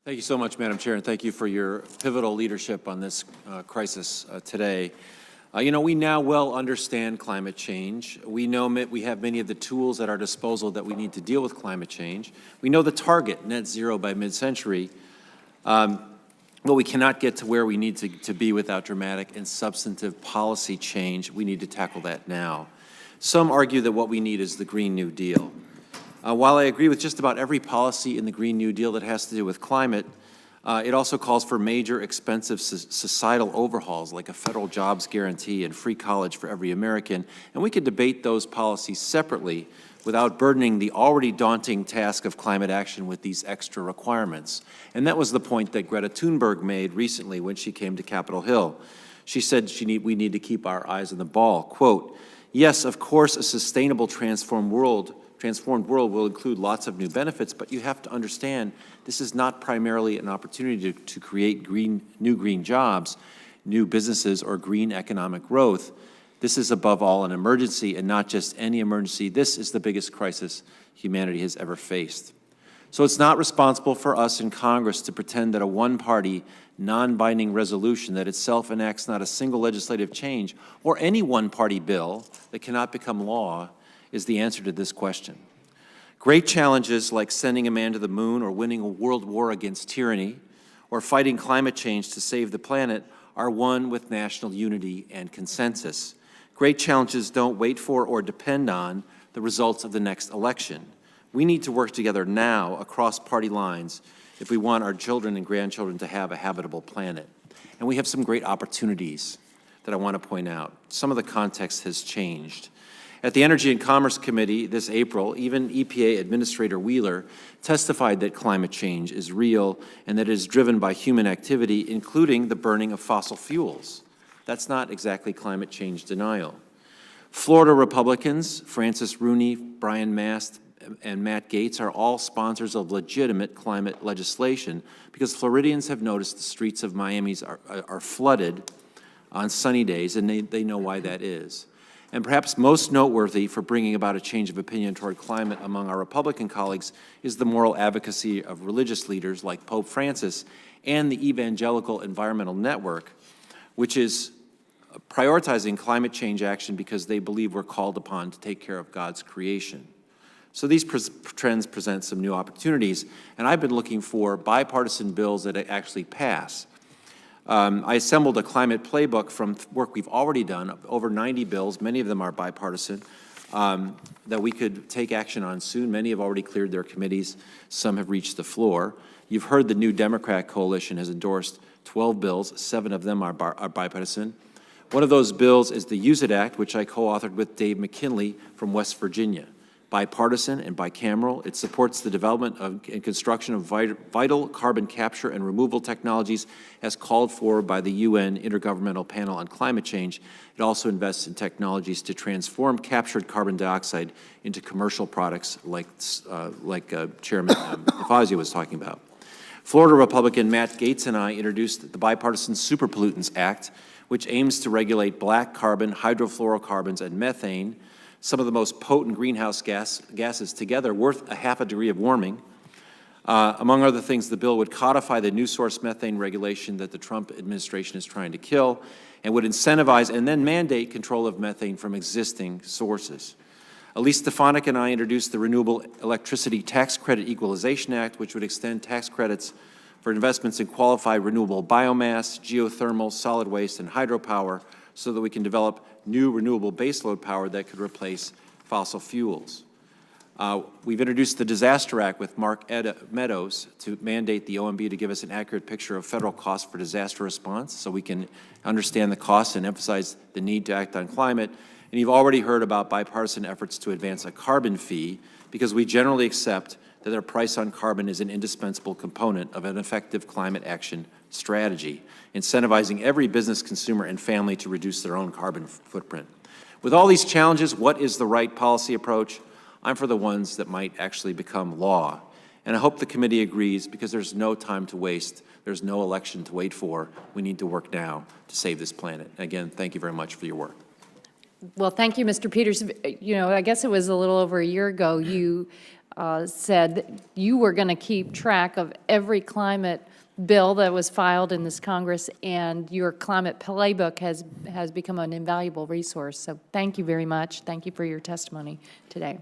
Thank you so much, Madam Chair, and thank you for your pivotal leadership on this crisis today. We now well understand climate change. We know we have many of the tools at our disposal that we need to deal with climate change. We know the target, net zero by mid-century, but we cannot get to where we need to be without dramatic and substantive policy change. We need to tackle that now. Some argue that what we need is the Green New Deal. While I agree with just about every policy in the Green New Deal that has to do with climate, it also calls for major, expensive societal overhauls like a federal jobs guarantee and free college for every American, and we could debate those policies separately without burdening the already daunting task of climate action with these extra requirements. And that was the point that Greta Thunberg made recently when she came to Capitol Hill. She said we need to keep our eyes on the ball. Quote, "Yes, of course, a sustainable transformed world will include lots of new benefits, but you have to understand this is not primarily an opportunity to create new green jobs, new businesses, or green economic growth. This is above all an emergency, and not just any emergency. This is the biggest crisis humanity has ever faced." So it's not responsible for us in Congress to pretend that a one-party, non-binding resolution that itself enacts not a single legislative change or any one-party bill that cannot become law is the answer to this question. Great challenges like sending a man to the moon or winning a world war against tyranny or fighting climate change to save the planet are won with national unity and consensus. Great challenges don't wait for or depend on the results of the next election. We need to work together now across party lines if we want our children and grandchildren to have a habitable planet. And we have some great opportunities that I want to point out. Some of the context has changed. At the Energy and Commerce Committee this April, even EPA Administrator Wheeler testified that climate change is real and that it is driven by human activity, including the burning of fossil fuels. That's not exactly climate change denial. Florida Republicans, Francis Rooney, Brian Mast, and Matt Gaetz are all sponsors of legitimate climate legislation because Floridians have noticed the streets of Miami are flooded on sunny days, and they know why that is. And perhaps most noteworthy for bringing about a change of opinion toward climate among our Republican colleagues is the moral advocacy of religious leaders like Pope Francis and the Evangelical Environmental Network, which is prioritizing climate change action because they believe we're called upon to take care of God's creation. So these trends present some new opportunities, and I've been looking for bipartisan bills that actually pass. I assembled a climate playbook from work we've already done, over 90 bills, many of them are bipartisan, that we could take action on soon. Many have already cleared their committees. Some have reached the floor. You've heard the new Democrat coalition has endorsed 12 bills. 7 of them are bipartisan. One of those bills is the Use It Act, which I co-authored with Dave McKinley from West Virginia. Bipartisan and bicameral, it supports the development and construction of vital carbon capture and removal technologies as called for by the UN Intergovernmental Panel on Climate Change. It also invests in technologies to transform captured carbon dioxide into commercial products like Chairman DeFazio was talking about. Florida Republican Matt Gaetz and I introduced the Bipartisan Superpollutants Act, which aims to regulate black carbon, hydrofluorocarbons, and methane, some of the most potent greenhouse gases together, worth a half a degree of warming. Among other things, the bill would codify the new source methane regulation that the Trump administration is trying to kill and would incentivize and then mandate control of methane from existing sources. Elise Stefanik and I introduced the Renewable Electricity Tax Credit Equalization Act, which would extend tax credits for investments in qualified renewable biomass, geothermal, solid waste, and hydropower so that we can develop new renewable baseload power that could replace fossil fuels. We've introduced the Disaster Act with Mark Meadows to mandate the OMB to give us an accurate picture of federal costs for disaster response so we can understand the costs and emphasize the need to act on climate. And you've already heard about bipartisan efforts to advance a carbon fee because we generally accept that a price on carbon is an indispensable component of an effective climate action strategy, incentivizing every business, consumer, and family to reduce their own carbon footprint. With all these challenges, what is the right policy approach? I'm for the ones that might actually become law. And I hope the committee agrees because there's no time to waste. There's no election to wait for. We need to work now to save this planet. Again, thank you very much for your work. Well, thank you, Mr. Peters. I guess it was a little over a year ago, you said that you were going to keep track of every climate bill that was filed in this Congress, and your climate playbook has become an invaluable resource. So thank you very much. Thank you for your testimony today.